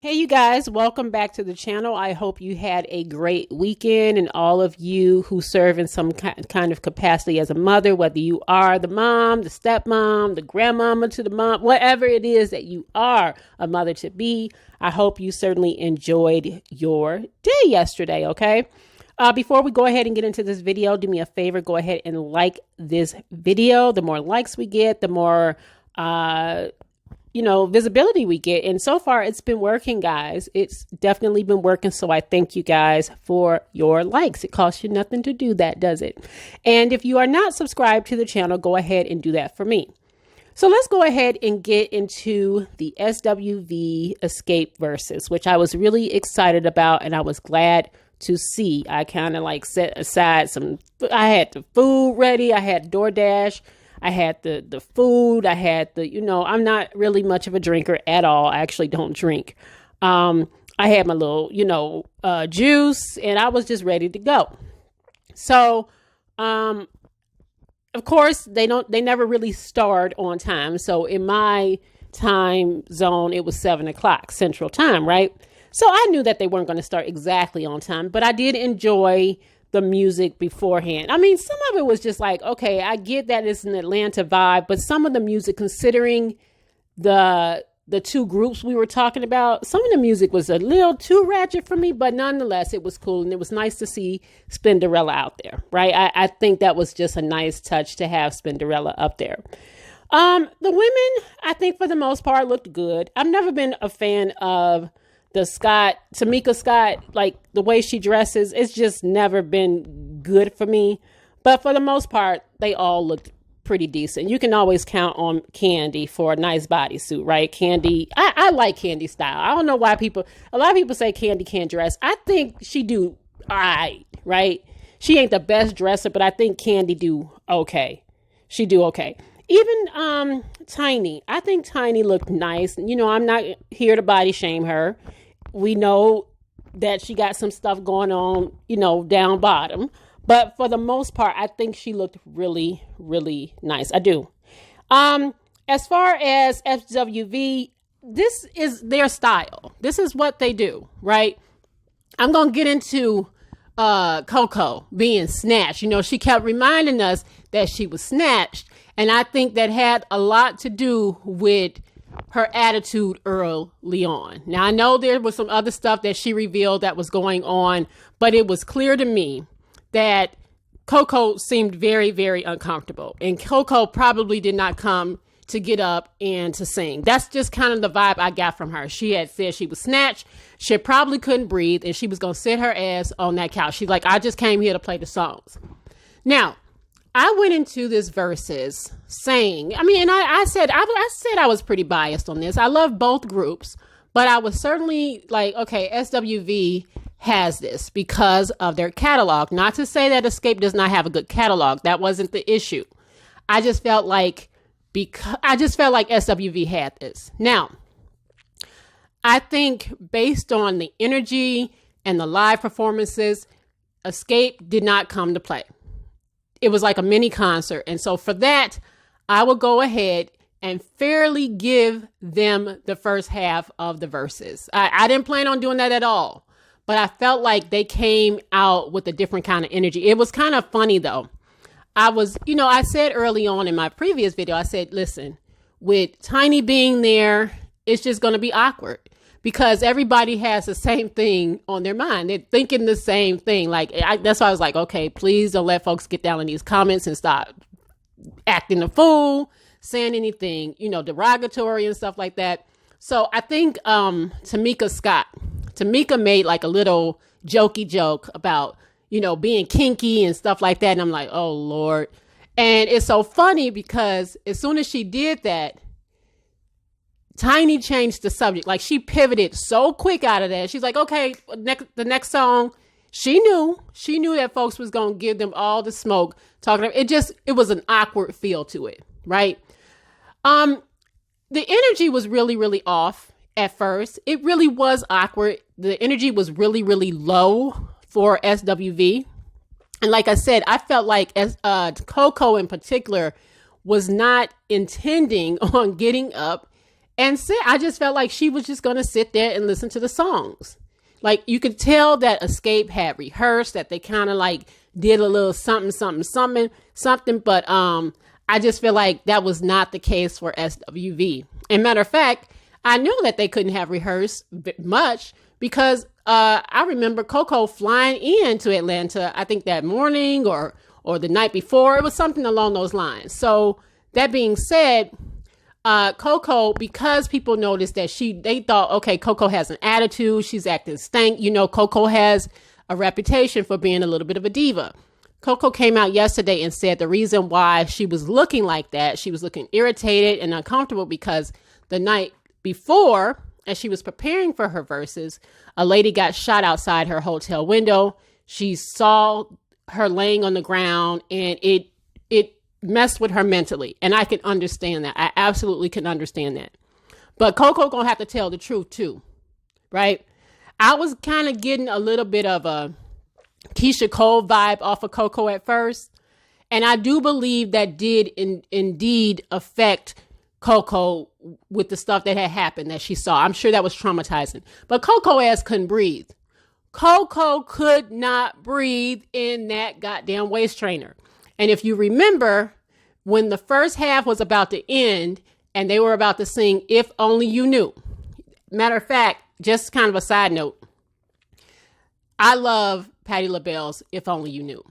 Hey, you guys, welcome back to the channel. I hope you had a great weekend, and all of you who serve in some kind of capacity as a mother, whether you are the mom, the stepmom, the grandmama to the mom, whatever it is that you are a mother to be, I hope you certainly enjoyed your day yesterday, okay? Before we go ahead and get into this video, do me a favor, go ahead and like this video. The more likes we get, the more visibility we get. And so far it's been working, guys. It's definitely been working. So I thank you guys for your likes. It costs you nothing to do that, does it? And if you are not subscribed to the channel, go ahead and do that for me. So let's go ahead and get into the SWV Xscape Verzuz, which I was really excited about and I was glad to see. I kind of like set aside I had the food ready. I had DoorDash. I had the food. I had I'm not really much of a drinker at all. I actually don't drink. I had my little, juice, and I was just ready to go. So, of course, they never really start on time. So in my time zone, it was 7:00 Central Time, right? So I knew that they weren't going to start exactly on time, but I did enjoy the music beforehand. I mean, some of it was just like, okay, I get that it's an Atlanta vibe, but some of the music, considering the two groups we were talking about, some of the music was a little too ratchet for me, but nonetheless, it was cool. And it was nice to see Spinderella out there, right? I think that was just a nice touch to have Spinderella up there. The women, I think for the most part, looked good. I've never been a fan of Tamika Scott, like the way she dresses, it's just never been good for me. But for the most part, they all looked pretty decent. You can always count on Candy for a nice bodysuit, right? Candy, I like Candy style. I don't know why a lot of people say Candy can't dress. I think she do all right? She ain't the best dresser, but I think Candy do okay. She do okay. Even Tiny, I think Tiny looked nice. I'm not here to body shame her. We know that she got some stuff going on, down bottom. But for the most part, I think she looked really, really nice. I do. As far as SWV, this is their style. This is what they do, right? I'm going to get into Coco being snatched. She kept reminding us that she was snatched. And I think that had a lot to do with her attitude early on. Now, I know there was some other stuff that she revealed that was going on, but it was clear to me that Coco seemed very, very uncomfortable. And Coco probably did not come to get up and to sing. That's just kind of the vibe I got from her. She had said she was snatched. She probably couldn't breathe, and she was going to sit her ass on that couch. She's like, I just came here to play the songs. Now, I went into this Verzuz saying, I said I was pretty biased on this. I love both groups, but I was certainly like, okay, SWV has this because of their catalog. Not to say that Xscape does not have a good catalog. That wasn't the issue. I just felt like SWV had this. Now, I think based on the energy and the live performances, Xscape did not come to play. It was like a mini concert. And so for that, I will go ahead and fairly give them the first half of the Verzuz. I didn't plan on doing that at all, but I felt like they came out with a different kind of energy. It was kind of funny though. I said early on in my previous video, I said, listen, with Tiny being there, it's just going to be awkward. Because everybody has the same thing on their mind. They're thinking the same thing. That's why I was like, okay, please don't let folks get down in these comments and stop acting a fool, saying anything, derogatory and stuff like that. So I think Tamika made like a little jokey joke about, being kinky and stuff like that. And I'm like, oh, Lord. And it's so funny because as soon as she did that, Tiny changed the subject. Like she pivoted so quick out of that. She's like, okay, the next song. She knew that folks was going to give them all the smoke talking. It was an awkward feel to it. Right. The energy was really, really off at first. It really was awkward. The energy was really, really low for SWV. And like I said, I felt like Coco in particular was not intending on getting up and I just felt like she was just going to sit there and listen to the songs. Like, you could tell that Xscape had rehearsed, that they kind of like did a little something, but I just feel like that was not the case for SWV. And matter of fact, I knew that they couldn't have rehearsed much because I remember Coco flying into Atlanta, I think that morning or the night before. It was something along those lines. So that being said, Coco, because people noticed that they thought, okay, Coco has an attitude. She's acting stank. You know, Coco has a reputation for being a little bit of a diva. Coco came out yesterday and said the reason why she was looking like that, she was looking irritated and uncomfortable because the night before, as she was preparing for her verses, a lady got shot outside her hotel window. She saw her laying on the ground and it messed with her mentally. And I can understand that. I absolutely can understand that. But Coco gonna have to tell the truth too, right? I was kind of getting a little bit of a Keisha Cole vibe off of Coco at first. And I do believe that did indeed affect Coco with the stuff that had happened that she saw. I'm sure that was traumatizing. But Coco ass couldn't breathe. Coco could not breathe in that goddamn waist trainer. And if you remember, when the first half was about to end and they were about to sing If Only You Knew. Matter of fact, just kind of a side note, I love Patti LaBelle's If Only You Knew.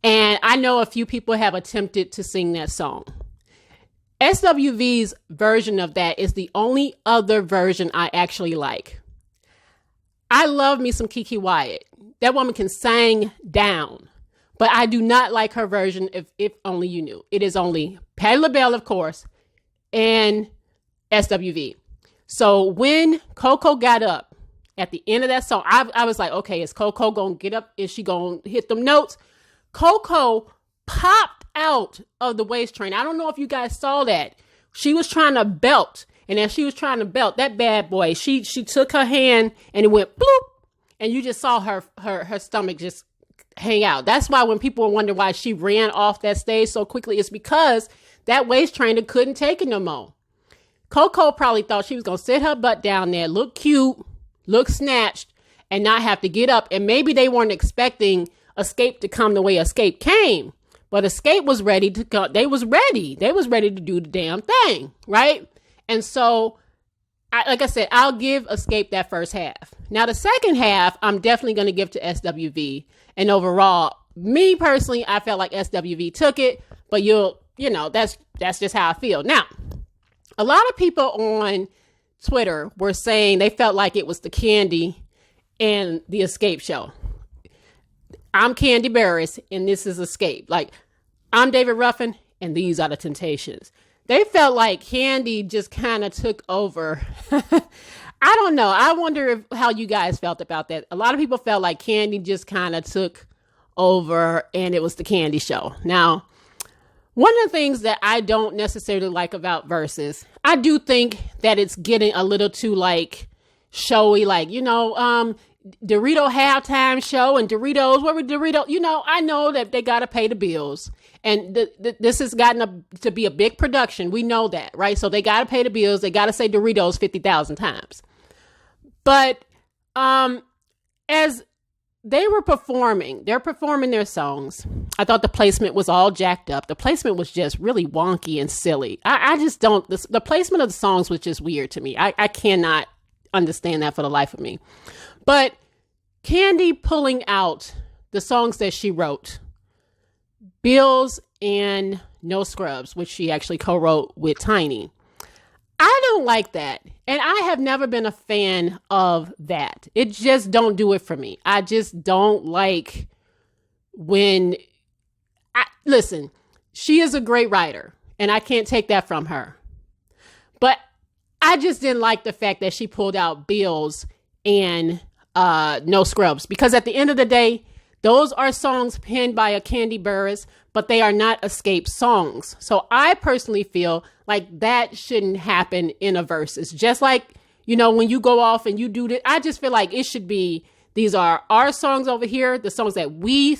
And I know a few people have attempted to sing that song. SWV's version of that is the only other version I actually like. I love me some Kiki Wyatt. That woman can sing down. But I do not like her version of If Only You Knew. It is only Patti LaBelle, of course, and SWV. So when Coco got up at the end of that song, I was like, okay, is Coco going to get up? Is she going to hit them notes? Coco popped out of the waist train. I don't know if you guys saw that. She was trying to belt. And as she was trying to belt, that bad boy, she took her hand and it went bloop. And you just saw her stomach just hang out. That's why when people wonder why she ran off that stage so quickly, it's because that waist trainer couldn't take it no more. Coco probably thought she was going to sit her butt down there, look cute, look snatched, and not have to get up. And maybe they weren't expecting Xscape to come the way Xscape came. But Xscape was ready to go. They was ready. They was ready to do the damn thing, right? And so, like I said, I'll give Xscape that first half. Now, the second half, I'm definitely going to give to SWV. And overall, me personally, I felt like SWV took it, but you know, that's just how I feel. Now, a lot of people on Twitter were saying they felt like it was the Candy and the Xscape show. I'm Candy Barris and this is Xscape. Like, I'm David Ruffin and these are the Temptations. They felt like Candy just kind of took over. I don't know. I wonder how you guys felt about that. A lot of people felt like Candy just kind of took over and it was the Candy show. Now, one of the things that I don't necessarily like about Verzuz, I do think that it's getting a little too like showy, like, you know, Dorito halftime show and Doritos, what were Doritos? You know, I know that they got to pay the bills and this has gotten to be a big production. We know that, right? So they got to pay the bills. They got to say Doritos 50,000 times. But as they were performing their songs, I thought the placement was all jacked up. The placement was just really wonky and silly. I just don't, the placement of the songs was just weird to me. I cannot understand that for the life of me. But Candy pulling out the songs that she wrote, Bills and No Scrubs, which she actually co-wrote with Tiny. I don't like that. And I have never been a fan of that. It just don't do it for me. I just don't like when listen, she is a great writer and I can't take that from her. But I just didn't like the fact that she pulled out Bills and No Scrubs, because at the end of the day, those are songs penned by a Candy Burris, but they are not Xscape songs. So I personally feel like that shouldn't happen in a Verzuz. Just like, you know, when you go off and you do that, I just feel like it should be, these are our songs over here, the songs that we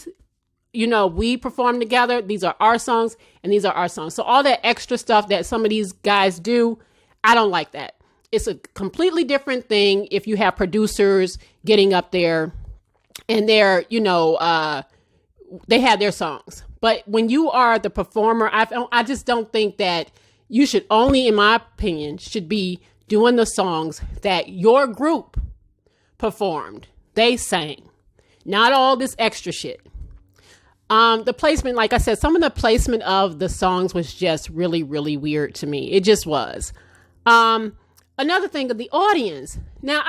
perform together. These are our songs and these are our songs. So all that extra stuff that some of these guys do, I don't like that. It's a completely different thing if you have producers getting up there and they're, they have their songs. But when you are the performer, I just don't think that you should only, in my opinion, should be doing the songs that your group performed. They sang, not all this extra shit. The placement, like I said, some of the placement of the songs was just really, really weird to me. It just was. Another thing of the audience. Now,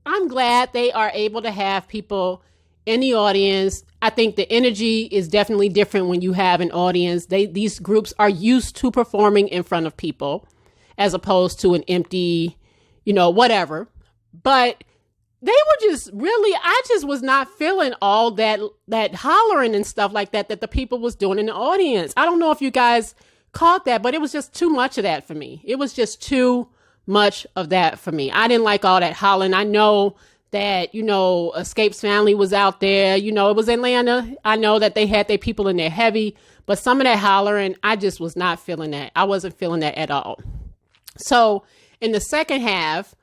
I'm glad they are able to have people in the audience. I think the energy is definitely different when you have an audience. These groups are used to performing in front of people as opposed to an empty, whatever. But they were just really, I just was not feeling all that hollering and stuff like that the people was doing in the audience. I don't know if you guys caught that, but it was just too much of that for me. It was just too much of that for me. I didn't like all that hollering. I know that, Xscape's family was out there. It was Atlanta. I know that they had their people in there heavy, but some of that hollering, I just was not feeling that. I wasn't feeling that at all. So in the second half,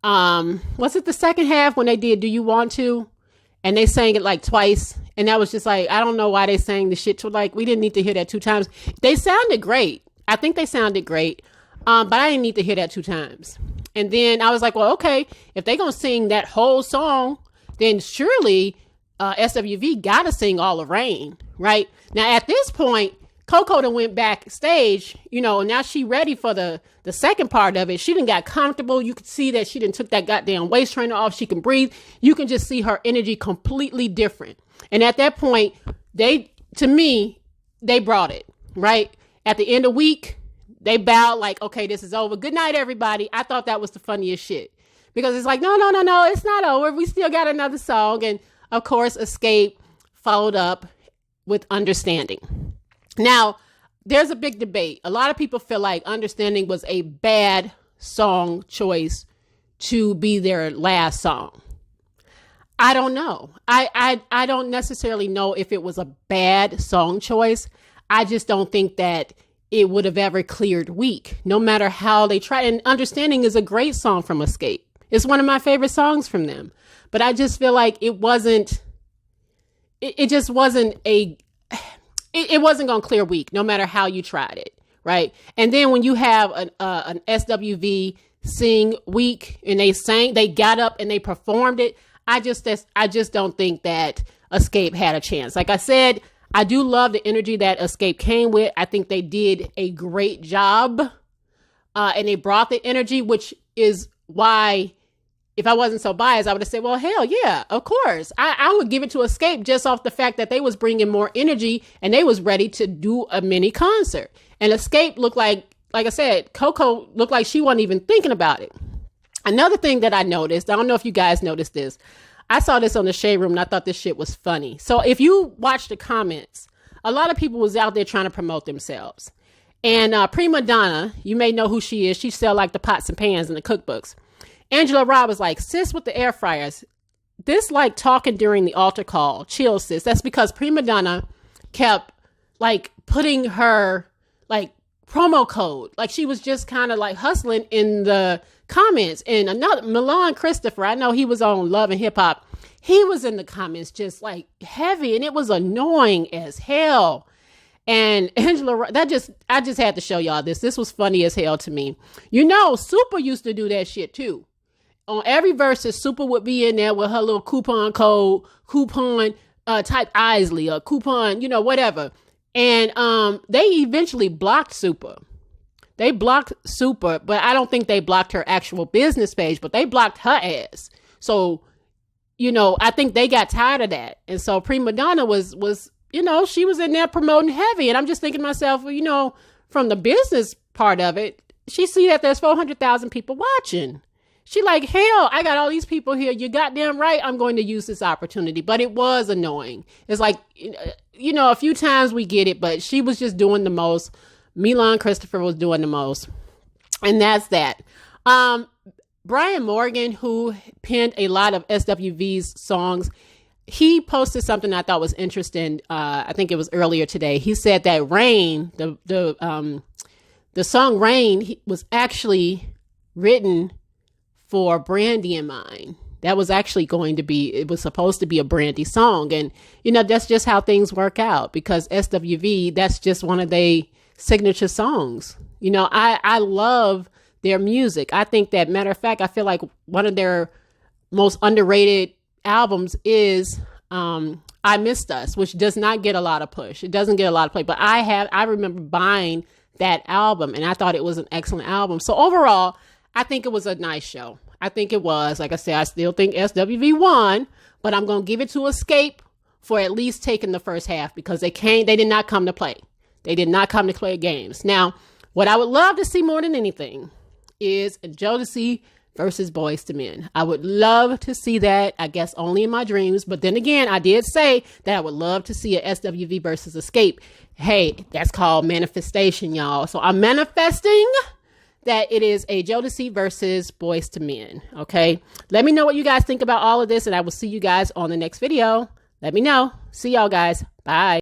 was it the second half when they did Do You Want To? And they sang it like twice. And that was just like, I don't know why they sang the shit to, like, we didn't need to hear that 2 times. They sounded great. I think they sounded great. But I didn't need to hear that 2 times. And then I was like, well, okay, if they're going to sing that whole song, then surely SWV got to sing All the Rain, right? Now, at this point, Coco done went backstage, and now she ready for the second part of it. She done got comfortable. You could see that she done took that goddamn waist trainer off. She can breathe. You can just see her energy completely different. And at that point, to me, they brought it, right? At the end of the week, they bowed like, okay, this is over. Good night, everybody. I thought that was the funniest shit because it's like, no, it's not over. We still got another song. And of course, Xscape followed up with Understanding. Now, there's a big debate. A lot of people feel like Understanding was a bad song choice to be their last song. I don't know. I don't necessarily know if it was a bad song choice. I just don't think that it would have ever cleared Weak, no matter how they try. And Understanding is a great song from Xscape. It's one of my favorite songs from them. But I just feel like it wasn't going to clear Weak, no matter how you tried it, right? And then when you have an SWV sing Weak and they got up and they performed it, I just don't think that Xscape had a chance. Like I said, I do love the energy that Xscape came with. I think they did a great job, and they brought the energy, which is why, if I wasn't so biased, I would have said, well, hell yeah, of course. I would give it to Xscape just off the fact that they was bringing more energy and they was ready to do a mini concert. And Xscape looked like I said, Coco looked like she wasn't even thinking about it. Another thing that I noticed, I don't know if you guys noticed this, I saw this on the Shade Room and I thought this shit was funny. So if you watch the comments, a lot of people was out there trying to promote themselves. And Prima Donna, you may know who she is. She sell like the pots and pans and the cookbooks. Angela Robb was like, sis with the air fryers, this like talking during the altar call, chill sis. That's because Prima Donna kept like putting her like promo code. Like she was just kind of like hustling in the comments. And another Milan Christopher, I know he was on Love and Hip Hop. He was in the comments just like heavy and it was annoying as hell. And Angela, I just had to show y'all this. This was funny as hell to me. Super used to do that shit too. On every Verzuz, Super would be in there with her little coupon code, type Isley or coupon, whatever. And they eventually blocked Super. They blocked Super, but I don't think they blocked her actual business page, but they blocked her ass. So, I think they got tired of that. And so Prima Donna was, she was in there promoting heavy. And I'm just thinking to myself, well, from the business part of it, she see that there's 400,000 people watching. She like, hell, I got all these people here. You goddamn right. I'm going to use this opportunity. But it was annoying. It's like, a few times we get it, but she was just doing the most. Milan Christopher was doing the most. And that's that. Brian Morgan, who penned a lot of SWV's songs, he posted something I thought was interesting. I think it was earlier today. He said that Rain, The song Rain was actually written for Brandy in mind. That was actually it was supposed to be a Brandy song. And, you know, that's just how things work out, because SWV, that's just one of their signature songs. You know, I love their music. I think that, matter of fact, I feel like one of their most underrated albums is I Missed Us, which does not get a lot of push. It doesn't get a lot of play, but I remember buying that album and I thought it was an excellent album. So overall, I think it was a nice show. I think it was. Like I said, I still think SWV won, but I'm going to give it to Xscape for at least taking the first half, because they did not come to play. They did not come to play games. Now, what I would love to see more than anything is Jodeci versus Boyz II Men. I would love to see that, I guess only in my dreams. But then again, I did say that I would love to see a SWV versus Xscape. Hey, that's called manifestation, y'all. So I'm manifesting that it is a Jodeci versus Boyz II Men. Okay. Let me know what you guys think about all of this, and I will see you guys on the next video. Let me know. See y'all guys. Bye.